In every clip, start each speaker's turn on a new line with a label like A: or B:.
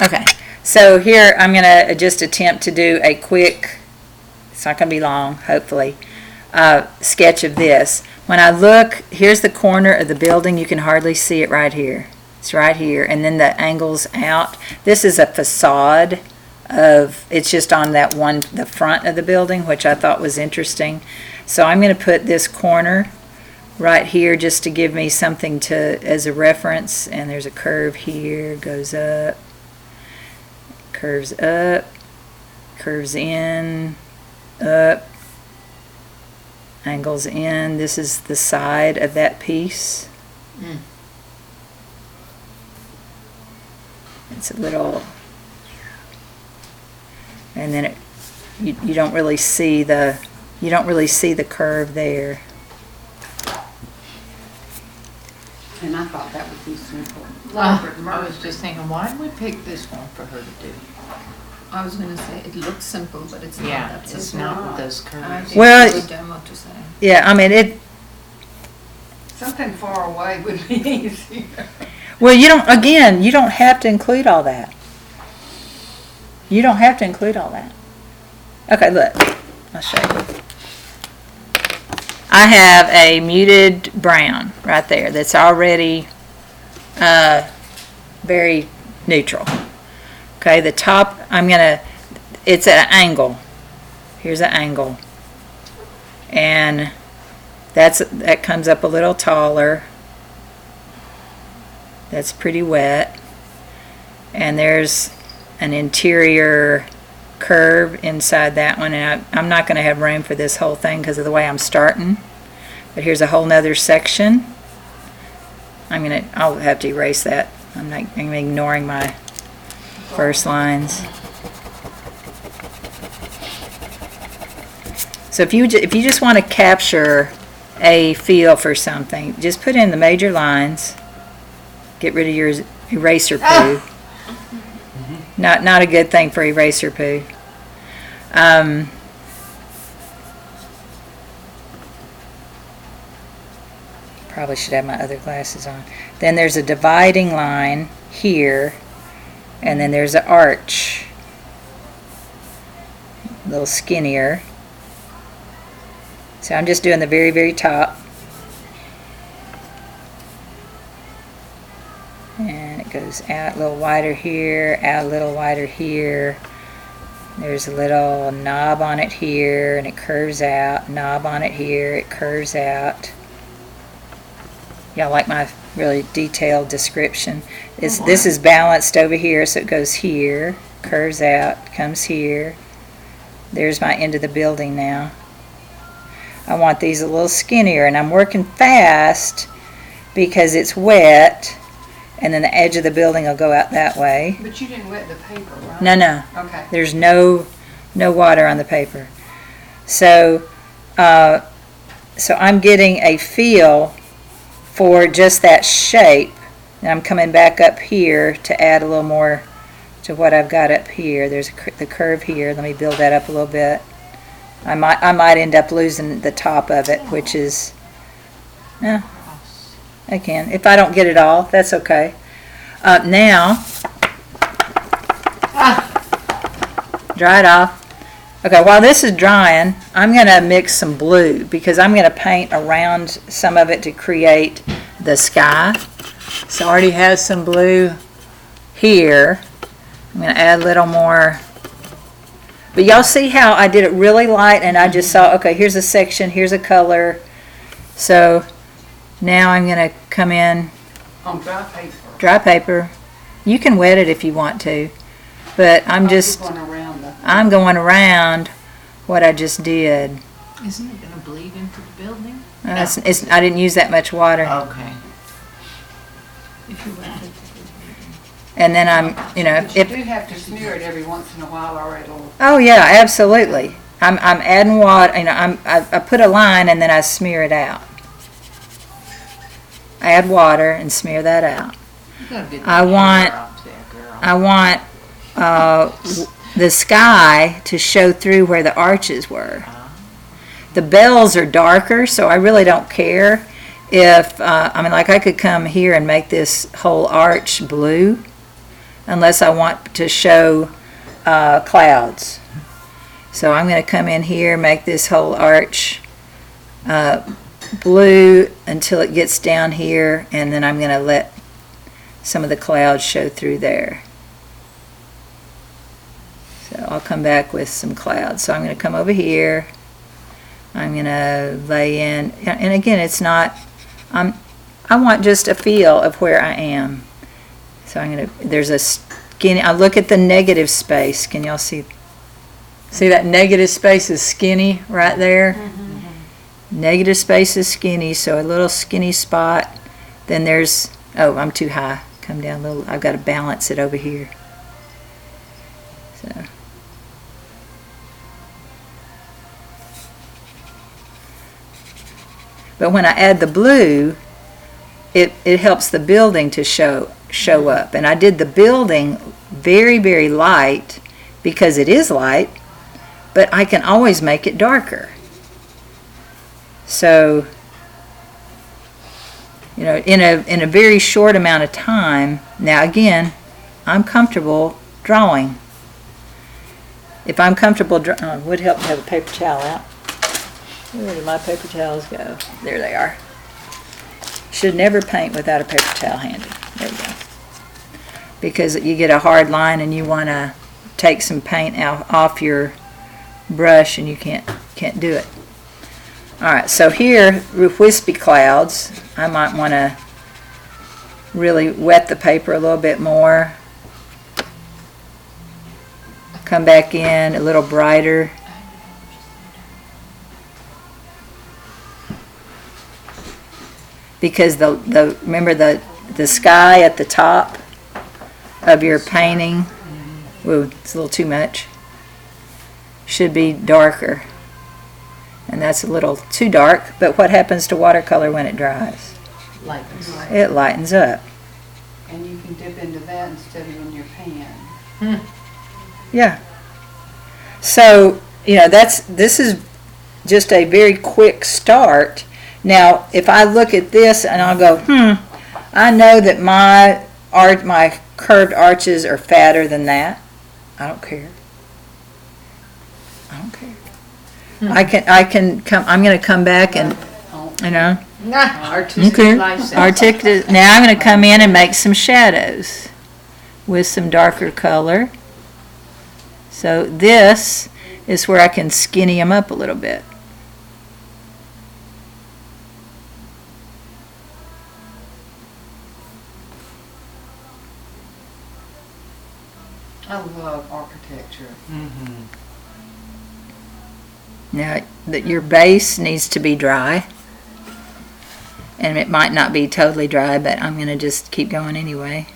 A: Okay, so here I'm going to just attempt to do a quick, it's not going to be long, hopefully, sketch of this. When I look, here's the corner of the building. You can hardly see it right here. It's right here, and then the angle's out. This is a facade of, it's just on that one, the front of the building, which I thought was interesting. So I'm going to put this corner right here just to give me something to, as a reference, and there's a curve here, goes up, curves up, curves in, up, angles in. This is the side of that piece. It's a little, and then you don't really see the curve there.
B: And I thought that would be simple.
C: I was just thinking, why did we pick this one for her to do?
D: I was gonna say, it looks simple, but it's not
C: Yeah,
D: that simple.
C: it's not with those
D: I
C: curves.
D: think
A: Well,
D: it's a good demo to say.
A: Yeah, I mean it.
B: Something far away would be easier.
A: Well, you don't have to include all that. You don't have to include all that. Okay, look, I'll show you. I have a muted brown right there that's already very neutral. Okay, the top, it's at an angle. Here's an angle. And that comes up a little taller. That's pretty wet. And there's an interior curve inside that one, and I'm not going to have room for this whole thing because of the way I'm starting. But here's a whole nother section. I'll have to erase that. I'm ignoring my first lines. So if you just want to capture a feel for something, just put in the major lines. Get rid of your eraser poo. Not a good thing for eraser poo. Probably should have my other glasses on. Then there's a dividing line here, and then there's an arch. A little skinnier. So I'm just doing the very, very top. And it goes out a little wider here, out a little wider here. There's a little knob on it here, and it curves out. Knob on it here, it curves out. Y'all like my really detailed description? This is balanced over here, so it goes here, curves out, comes here. There's my end of the building now. I want these a little skinnier, and I'm working fast because it's wet. And then the edge of the building will go out that way.
B: But you didn't wet the paper, right?
A: No.
B: Okay.
A: There's no water on the paper. So I'm getting a feel for just that shape. And I'm coming back up here to add a little more to what I've got up here. There's the curve here. Let me build that up a little bit. I might end up losing the top of it, which is, I can. If I don't get it all, that's okay. Now, dry it off. Okay, while this is drying, I'm going to mix some blue because I'm going to paint around some of it to create the sky. So I already have some blue here. I'm going to add a little more. But y'all see how I did it really light and I just saw, okay, here's a section, here's a color. So now I'm going to come in.
B: On dry paper.
A: Dry paper. You can wet it if you want to. But I'm going around what I just did.
C: Isn't it going to bleed into the building?
A: I didn't use that much water.
C: Okay.
D: If you wet it.
A: And then I'm,
B: But you do have to smear it every once in a while or it'll...
A: Oh yeah, absolutely. I'm adding water, I put a line and then I smear it out. I add water and smear that out. I want the sky to show through where the arches were. The bells are darker, so I really don't care if, like I could come here and make this whole arch blue. unless I want to show clouds. So I'm going to come in here, make this whole arch blue until it gets down here, and then I'm going to let some of the clouds show through there. So I'll come back with some clouds. So I'm going to come over here. I'm going to lay in, and again, it's not, I want just a feel of where I am. So I'm going to, there's a skinny, I look at the negative space. Can y'all see? See that negative space is skinny right there? Negative space is skinny, so a little skinny spot. Then there's, oh, I'm too high. Come down a little, I've got to balance it over here. So. But when I add the blue, it helps the building to show up. And I did the building very, very light because it is light, but I can always make it darker. So, you know, in a very short amount of time, now again, I'm comfortable drawing. If I'm comfortable drawing, would help to have a paper towel out. Where did my paper towels go? There they are. Should never paint without a paper towel handy. There we go. Because you get a hard line and you want to take some paint off your brush and you can't do it. Alright, so here with wispy clouds, I might want to really wet the paper a little bit more. Come back in a little brighter. Because remember the sky at the top of your painting, whoa, it's a little too much, should be darker. And that's a little too dark, but what happens to watercolor when it dries?
C: Lightens.
A: It lightens up.
B: And you can dip into that instead of in your pan.
A: Yeah. So, you know, this is just a very quick start. Now, if I look at this and I'll go, I know that my curved arches are fatter than that. I don't care. I don't care. I can come. I'm going to come back and, you know.
C: Artistic license.
A: Artistic. Now I'm going to come in and make some shadows with some darker color. So this is where I can skinny them up a little bit.
B: I love architecture.
A: Now that your base needs to be dry, and it might not be totally dry, but I'm going to just keep going anyway.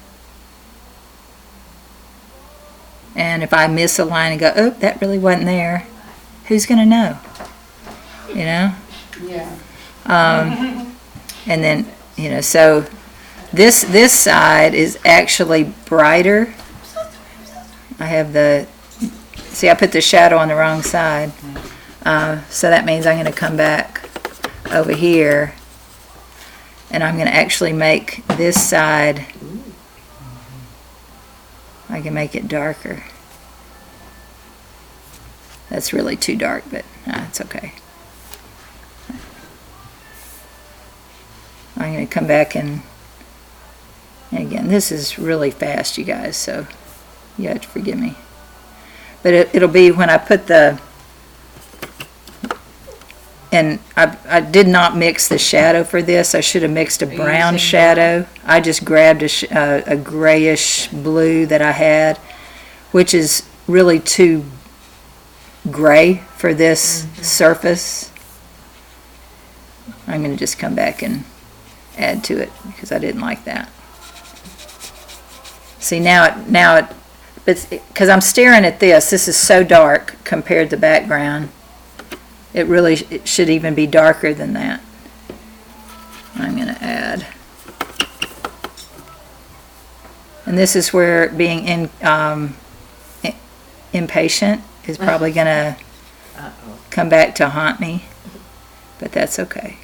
A: And if I miss a line and go, oh, that really wasn't there, who's going to know? You know?
B: Yeah.
A: And then, you know, so this side is actually brighter. I have see, I put the shadow on the wrong side. So that means I'm going to come back over here and I'm going to actually make this side, I can make it darker. That's really too dark, but it's okay. I'm going to come back and again, this is really fast, you guys, so you have to forgive me. But it'll be when I put and I did not mix the shadow for this. I should have mixed a brown shadow. I just grabbed a grayish blue that I had, which is really too gray for this surface. I'm going to just come back and add to it because I didn't like that. See, now it because I'm staring at this is so dark compared to background. It should even be darker than that. I'm going to add. And this is where being impatient is probably going to come back to haunt me. But that's okay.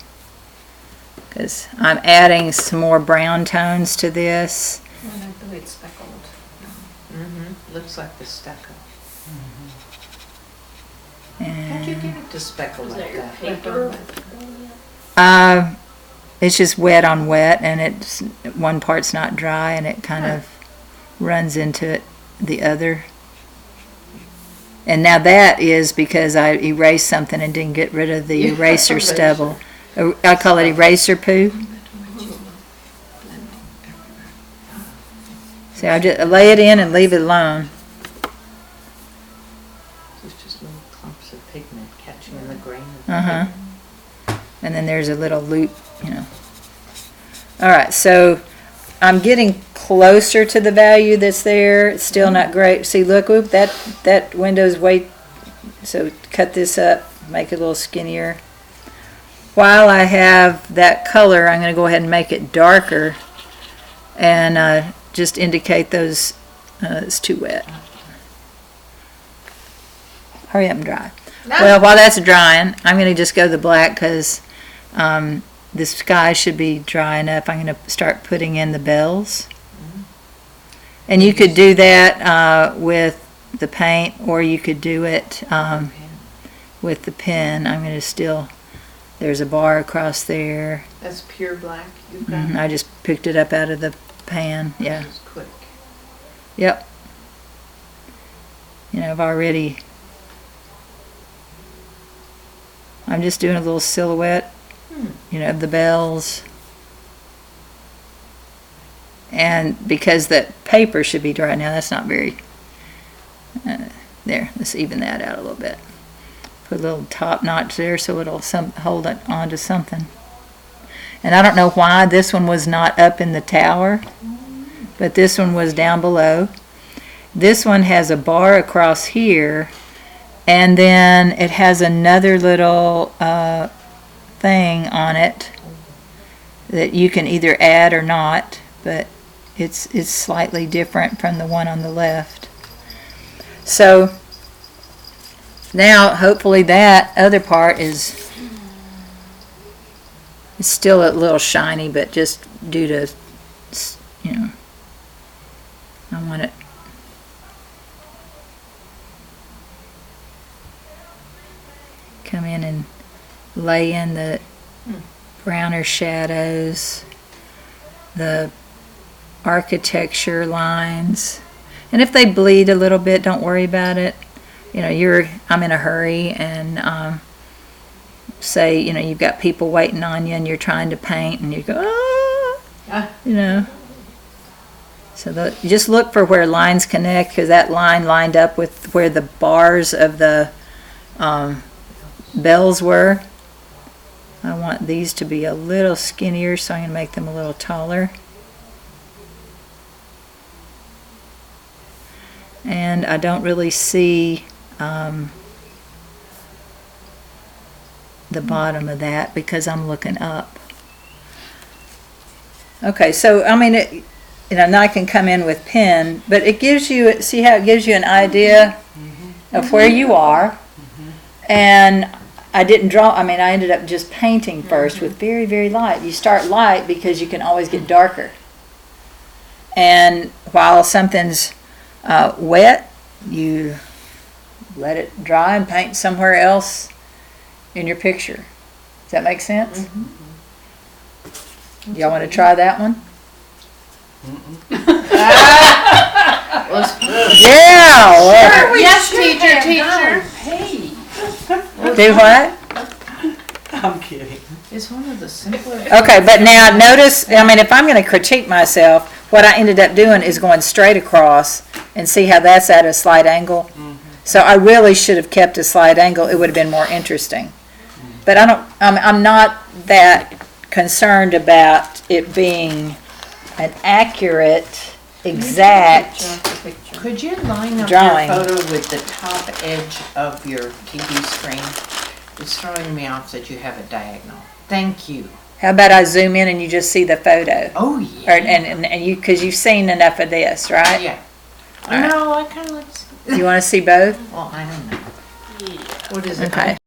A: Because I'm adding some more brown tones to this.
D: I like the way it's speckled.
C: Mm-hmm, looks like the stucco. How'd you
A: And,
C: get it to speckle like that?
D: Paper.
A: it's just wet on wet, and it's, one part's not dry, and it kind of runs into it, the other. And now that is because I erased something and didn't get rid of the
C: Yeah,
A: eraser
C: eraser.
A: stubble. I call it eraser poo. So I just lay it in and leave it alone.
C: It's just little clumps of pigment catching in the grain of the
A: Uh-huh.
C: paper.
A: And then there's a little loop, you know. All right, so I'm getting closer to the value that's there. It's still not great. See, look, whoop, that window's way, so cut this up, make it a little skinnier. While I have that color, I'm going to go ahead and make it darker and just indicate those, it's too wet. Hurry up and dry. Well, while that's drying, I'm going to just go the black because the sky should be dry enough. I'm going to start putting in the bells. And you could do that with the paint, or you could do it with the pen. I'm going to still, there's a bar across there.
C: That's pure black you've got?
A: I just picked it up out of the pan. Yeah.
C: That was quick.
A: Yep. You know, I'm just doing a little silhouette, you know, of the bells. And because the paper should be dry now, that's not very, there, let's even that out a little bit. Put a little top notch there so it'll hold it onto something. And I don't know why this one was not up in the tower, but this one was down below. This one has a bar across here, and then it has another little thing on it that you can either add or not, but it's slightly different from the one on the left. So now hopefully that other part is still a little shiny, but just due to, you know, I want it come in and lay in the browner shadows, the architecture lines. And if they bleed a little bit, don't worry about it. You know, I'm in a hurry, and say, you know, you've got people waiting on you and you're trying to paint and you go, you know. So you just look for where lines connect, because that line lined up with where the bars of the bells were. I want these to be a little skinnier, so I'm going to make them a little taller. And I don't really see the bottom of that because I'm looking up. Okay, so I mean, you know, now I can come in with pen, but it gives you, see how it gives you an idea of where you are. And I didn't draw, I mean, I ended up just painting first with very, very light. You start light because you can always get darker. And while something's wet, you let it dry and paint somewhere else in your picture. Does that make sense? Y'all want to try that one? Yeah! Well,
C: Yes, teacher.
A: do what?
E: I'm kidding.
C: It's one of the simpler.
A: Okay, but now notice, I mean, if I'm going to critique myself, what I ended up doing is going straight across, and see how that's at a slight angle. So I really should have kept a slight angle. It would have been more interesting. But I'm not that concerned about it being an accurate, exact.
C: Could you line up
A: Drawing.
C: your photo with the top edge of your TV screen? It's throwing me off that you have it diagonal. Thank you.
A: How about I zoom in and you just see the photo?
C: Oh,
A: Or,
C: yeah.
A: and you, because you've seen enough of this, right?
C: Yeah.
A: All right.
C: No, I kind of like.
A: You want to see both?
C: Well, I don't know. What is it?
A: Okay.